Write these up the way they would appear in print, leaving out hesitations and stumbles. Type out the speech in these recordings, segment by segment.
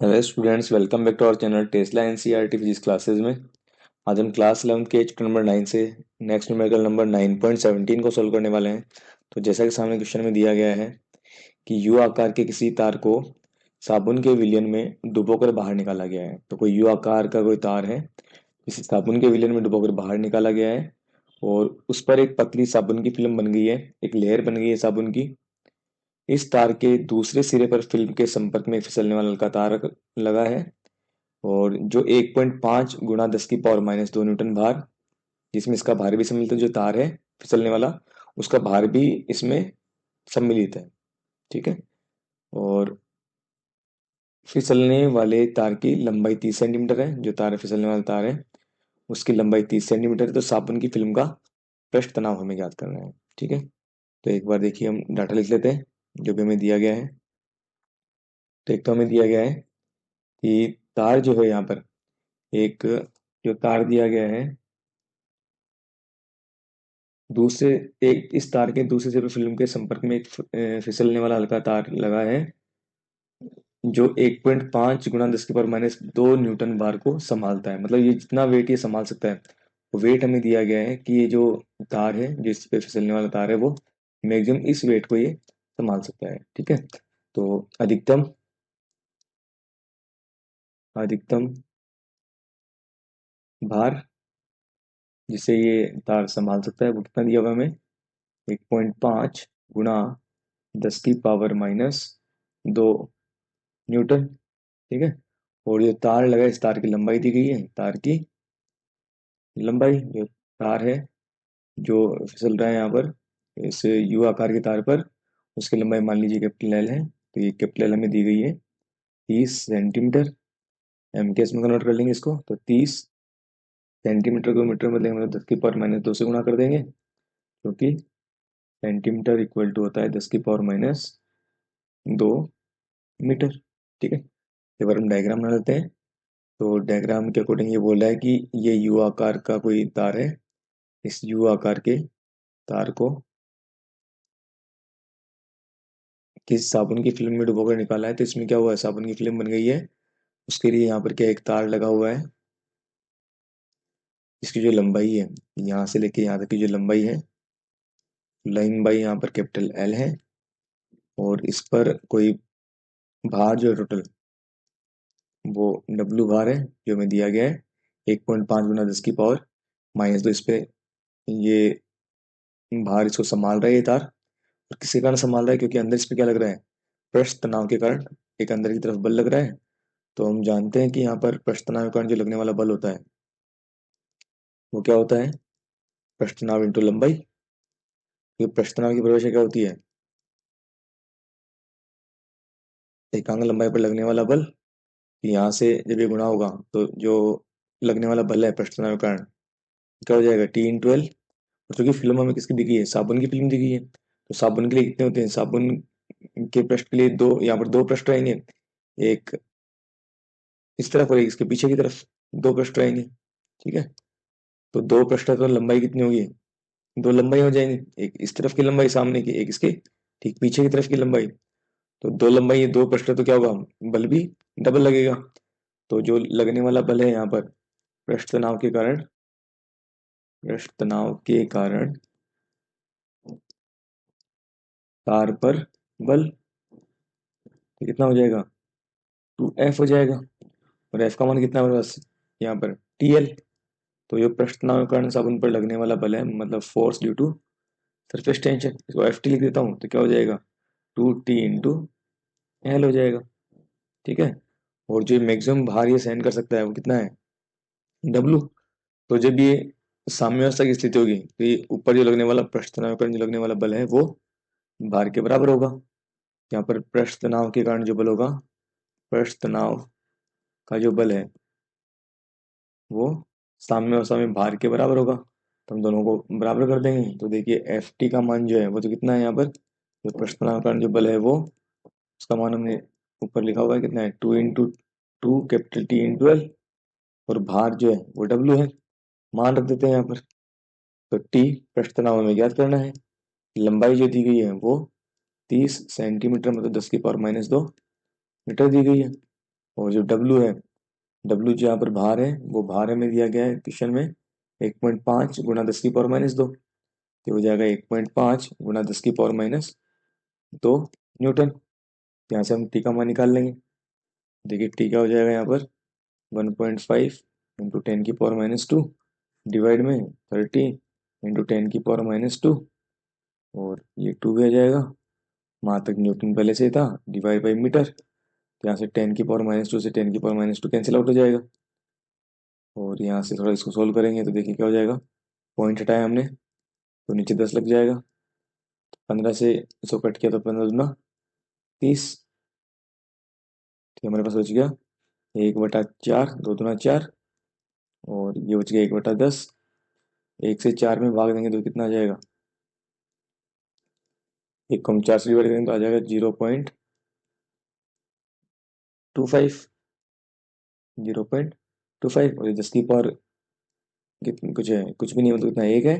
Hello students, welcome back to our channel Tesla NCERT physics classes में। आज हम class 11 के चैप्टर नंबर 9 से नेक्स्ट न्यूमेरिकल नंबर 9.17 को सॉल्व करने वाले हैं। तो जैसा कि सामने क्वेश्चन में दिया गया है कि यू आकार के किसी तार को साबुन के विलयन में डुबोकर बाहर निकाला गया है। तो कोई यू आकार का कोई तार है, किसी साबुन के विलयन में डुबोकर बाहर निकाला गया है और उस पर एक पतली साबुन की फिल्म बन गई है, एक लेयर बन गई है साबुन की। इस तार के दूसरे सिरे पर फिल्म के संपर्क में फिसलने वाला हल्का तार लगा है और जो 1.5 गुणा 10 की पावर -2 न्यूटन भार, जिसमें इसका भार भी सम्मिलित है, जो तार है फिसलने वाला उसका भार भी इसमें सम्मिलित है। ठीक है। और फिसलने वाले तार की लंबाई 30 सेंटीमीटर है। जो तार फिसलने वाला तार है उसकी लंबाई 30 सेंटीमीटर है। तो साबुन की फिल्म का पृष्ठ तनाव हमें ज्ञात करना है। ठीक है। तो एक बार देखिए हम डाटा लिख लेते हैं जो भी हमें दिया गया है। तो एक तो हमें दिया गया है कि तार जो है यहाँ पर एक जो तार दिया गया है दूसरे एक इस तार के दूसरे सिरे पर फिल्म के संपर्क में एक फिसलने वाला हल्का तार लगा है जो 1.5 गुणा 10 की पावर -2 न्यूटन भार को संभालता है। मतलब ये जितना वेट ये संभाल सकता है वो वेट हमें दिया गया है कि ये जो तार है, जिस पे फिसलने वाला तार है, वो मैक्सिमम इस वेट को ये संभाल सकता है। ठीक है। तो अधिकतम अधिकतम भार जिसे ये तार संभाल सकता है वो कितना दिया हुआ है हमें? 1.5 गुणा 10 की पावर -2 न्यूटन। ठीक है। और जो तार लगा है, इस तार की लंबाई दी गई है। तार की लंबाई, जो तार है जो फिसल रहा है यहाँ पर इस यू आकार के तार पर, उसकी लंबाई मान लीजिए कैपिटल एल है। तो ये कैपिटल एल हमें दी गई है 30 सेंटीमीटर। एम के इसमें कन्वर्ट कर लेंगे इसको, तो 30 सेंटीमीटर को मीटर में लेंगे, मतलब 10 की पावर -2 से गुणा कर देंगे, क्योंकि सेंटीमीटर इक्वल टू होता है 10 की पावर-2 मीटर। ठीक है। एक बार हम डायग्राम बना लेते हैं। तो डायग्राम के अकॉर्डिंग ये बोल रहा है कि ये यू आकार का कोई तार है। इस यू आकार के तार को किस साबुन की फिल्म में डुबोकर निकाला है। तो इसमें क्या हुआ है, साबुन की फिल्म बन गई है। उसके लिए यहाँ पर क्या एक तार लगा हुआ है। इसकी जो लंबाई है, यहाँ से लेके यहाँ तक की जो लंबाई है, लंबाई यहाँ पर कैपिटल एल है। और इस पर कोई भार जो है टोटल वो डब्ल्यू भार है, जो हमें दिया गया है 1.5 गुना 10 की पावर-2। इस पे ये भार इसको संभाल रहा है ये तार। और किसके कारण संभाल रहा है? क्योंकि अंदर इस पे क्या लग रहा है, पृष्ठ तनाव के कारण एक अंदर की तरफ बल लग रहा है। तो हम जानते हैं कि यहाँ पर पृष्ठ तनाव के कारण जो लगने वाला बल होता है वो क्या होता है, पृष्ठ तनाव इंटू लंबाई। ये पृष्ठ तनाव की परिभाषा क्या होती है, एकांक लंबाई पर लगने वाला बल। यहाँ से जब ये गुणा होगा तो जो लगने वाला बल है पृष्ठ तनाव के कारण, क्या हो जाएगा, T×L। और चूंकि फिल्म हमें किसकी दी गई है, साबुन की फिल्म दी गई है। तो साबुन के लिए कितने होते हैं, साबुन के पृष्ठ के लिए दो, यहाँ पर दो पृष्ठ रहेंगे, एक इस तरफ और एक इसके पीछे की तरफ, दो पृष्ठ रहेंगे। ठीक है। तो दो पृष्ठ है तो लंबाई कितनी होगी, दो लंबाई हो जाएंगी, एक इस तरफ की लंबाई सामने की, एक इसके ठीक पीछे की तरफ की लंबाई। तो दो लंबाई, दो पृष्ठ है तो क्या होगा, बल भी डबल लगेगा। तो जो लगने वाला बल है यहाँ पर पृष्ठ तनाव के कारण, पृष्ठ तनाव के कारण तार पर बल, तो कितना हो जाएगा, 2F हो जाएगा। और F का मान कितना है हमारे पास यहाँ पर, TL। तो ये पृष्ठ तनाव के कारण साबुन पर लगने वाला बल है, मतलब force due to surface tension. इसको FT लिख देता हूँ तो क्या हो जाएगा, 2T×L हो जाएगा। ठीक है। और जो मैक्सिमम भार ये सहन कर सकता है वो कितना है, W। तो जब ये साम्यावस्था की स्थिति होगी तो ये ऊपर जो लगने वाला पृष्ठ तनाव के कारण जो लगने वाला बल है वो भार के बराबर होगा। यहाँ पर पृष्ठ तनाव के कारण जो बल होगा, पृष्ठ तनाव का जो बल है वो साम्यावस्था में भार के बराबर होगा। तो हम दोनों को बराबर कर देंगे। तो देखिए FT का मान जो है वो तो कितना है, यहाँ पर जो पृष्ठ तनाव के कारण जो बल है वो, उसका मान हमने ऊपर लिखा हुआ है कितना है, 2×2 कैपिटल T×L। और भार जो है वो W है, मान रख देते हैं यहाँ पर। तो T पृष्ठ तनाव हमें ज्ञात करना है। लंबाई जो दी गई है वो 30 सेंटीमीटर, मतलब 10 की पावर -2 मीटर दी गई है। और जो डब्लू है, डब्लू जो यहाँ पर भार है, वो भार हमें दिया गया है क्वेश्चन में 1.5 गुणा 10⁻²। तो हो जाएगा 1.5 गुणा 10⁻²। न्यूटन। यहाँ से हम टी का मान निकाल लेंगे। देखिए टी क्या हो जाएगा यहाँ पर 1.5 इंटू 10⁻², डिवाइड में 30 इंटू 10⁻², और ये 2 भी आ जाएगा। वहाँ तक न्यूटन पहले से था, डिवाइड बाई मीटर। तो यहाँ से 10⁻² से 10⁻² कैंसिल आउट हो जाएगा। और यहाँ से थोड़ा इसको सोल्व करेंगे तो देखिए क्या हो जाएगा। पॉइंट हटाया हमने तो नीचे 10 लग जाएगा। 15 से इसको कट किया तो 15×2 = 30। तो हमारे पास बच गया 1/4, 2×4, और ये बच गया 1/10। 1 से 4 में भाग देंगे तो कितना आ जाएगा, 1 को हम 4 से डिवाइड करेंगे तो आ जाएगा 0.25। 0.25, और 10 की पावर कितनी, कुछ है, कुछ भी नहीं, मतलब कितना, 1 है।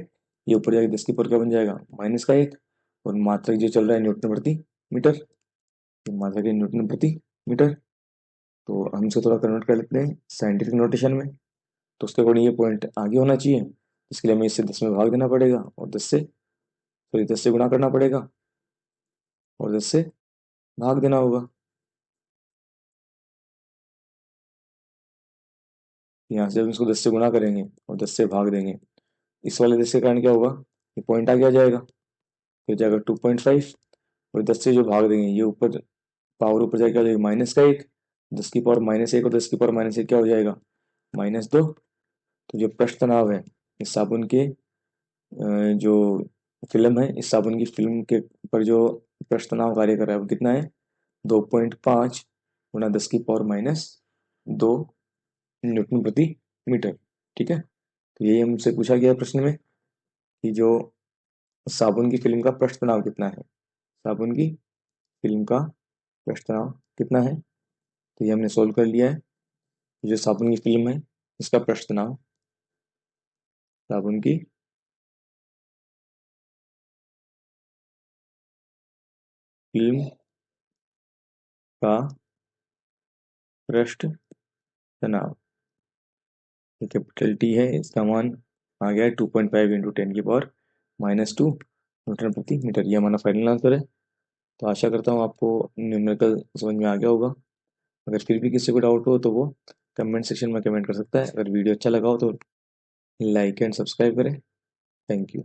ये ऊपर जाके 10 की पावर क्या बन जाएगा, -1। और मात्रक जो चल रहा है न्यूटन प्रति मीटर, तो मात्रक है न्यूटन प्रति मीटर। तो हम इसको थोड़ा कन्वर्ट कर लेते हैं साइंटिफिक नोटेशन में। तो उसके अकॉर्डिंग ये पॉइंट आगे होना चाहिए। इसके लिए हमें इससे 10 में भाग देना पड़ेगा, और 10 से गुणा करना पड़ेगा, और 10 से भाग देना होगा। यहाँ से हम इसको 10 से गुणा करेंगे और 10 से भाग देंगे। इस वाले 10 के कारण क्या होगा, ये पॉइंट आगे आ जाएगा, फिर जाएगा 2.5। और 10 से जो भाग देंगे, ये ऊपर पावर ऊपर जाके क्या हो जाएगा, -1। 10 की पावर -1 और 10 की पावर-1 क्या हो जाएगा, -2। तो जो पृष्ठ तनाव है इस साबुन के जो फिल्म है, इस साबुन की फिल्म के ऊपर जो पृष्ठ तनाव कार्य कर रहा है वो कितना है, 2.5 गुणा 10 की पावर-2 न्यूटन प्रति मीटर। ठीक है, तो यही हमसे पूछा गया प्रश्न में कि जो साबुन की फिल्म का पृष्ठ तनाव कितना है, साबुन की फिल्म का पृष्ठ तनाव कितना है। तो ये हमने सोल्व कर लिया है। जो साबुन की फिल्म है इसका पृष्ठ तनाव, साबुन की फिल्म का पृष्ठ तनाव, ये कैपिटल टी है, इसका मान आ गया है 2.5 इंटू 10⁻², न्यूटन प्रति मीटर। ये हमारा फाइनल आंसर है। तो आशा करता हूँ आपको न्यूमेरिकल समझ में आ गया होगा। अगर फिर भी किसी को डाउट हो तो वो कमेंट सेक्शन में कमेंट कर सकता है। अगर वीडियो अच्छा लगा हो तो लाइक एंड सब्सक्राइब करें। Thank you.